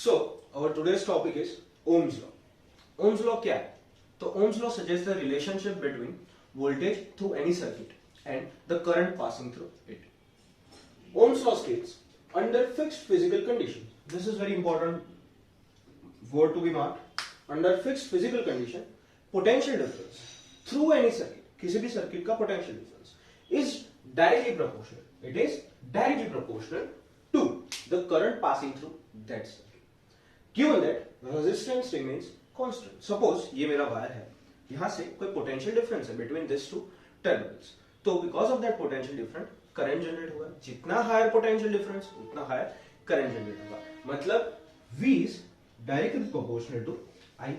So our today's topic is Ohm's law. Ohm's law क्या है? तो Ohm's law suggests the relationship between voltage through any circuit and the current passing through it. Ohm's law states under fixed physical conditions. This is very important word to be marked. Under fixed physical condition, potential difference through any circuit, किसी भी circuit का potential difference is directly proportional. It is directly proportional to the current passing through that circuit. Given that resistance remains constant. Suppose ये मेरा wire है, यहाँ से कोई potential difference है between these two terminals. तो because of that potential difference, current generate होगा. जितना higher potential difference, उतना higher current generate होगा. मतलब V is directly proportional to I.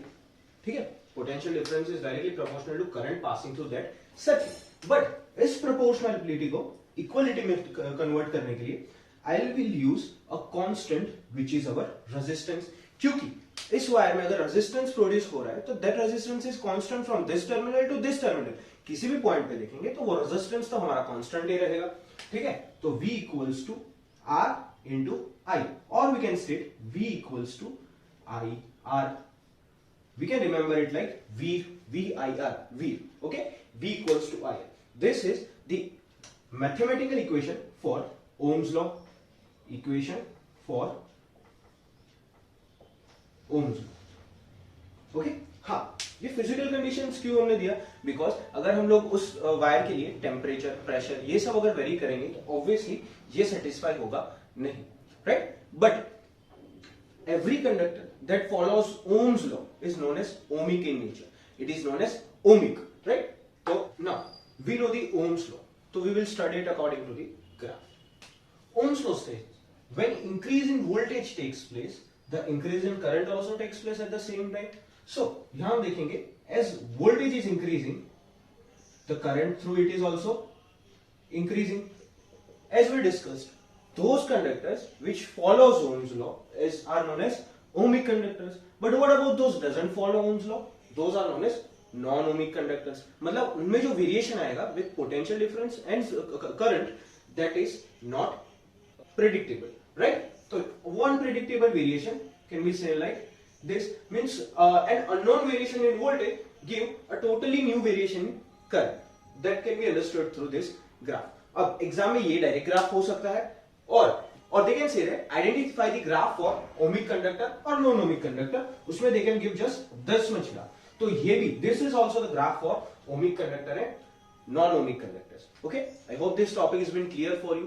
ठीक है? Potential difference is directly proportional to current passing through that circuit. But इस proportionality को equality में convert करने के लिए I will use a constant which is our resistance. क्योंकि इस वायर में अगर रेजिस्टेंस प्रोड्यूस हो रहा है तो that resistance is constant from this terminal to this terminal. किसी भी पॉइंट पे देखेंगे तो वो रेजिस्टेंस तो हमारा कांस्टेंट ही रहेगा. ठीक है, तो V equals to R into I, और we can state V equals to I R. We can remember it like V-I-R, V. Okay, V equals to I. This is the mathematical equation for Ohm's law. Equation for Ohm's law. Okay, हाँ, ये physical conditions क्यों हमने दिया? Because अगर हम लोग उस wire के लिए टेम्परेचर, प्रेशर ये सब अगर वेरी करेंगे तो ऑब्वियसली ये सेटिस्फाई होगा नहीं, right? But every conductor that follows Ohm's law is known as ohmic in nature. It is known as ohmic, right? So now we know the Ohm's law, so we will study it according to the graph. Ohm's law says when increase in voltage takes place, the increase in current also takes place at the same time. So यहाँ हम देखेंगे as voltage is increasing, the current through it is also increasing. As we discussed, those conductors which follows Ohm's law are known as ohmic conductors. But what about those doesn't follow Ohm's law? Those are known as non-ohmic conductors. मतलब उनमें जो variation आएगा with potential difference and current, that is not predictable, right? So one predictable variation can be said like this, means an unknown variation in voltage give a totally new variation in current. That can be understood through this graph. अब exam में ये direct graph हो सकता है, or they can say that identify the graph for ohmic conductor or non-ohmic conductor. उसमें they can give just this much graph. तो ये भी this is also the graph for ohmic conductor and non-ohmic conductors. Okay, I hope this topic has been clear for you.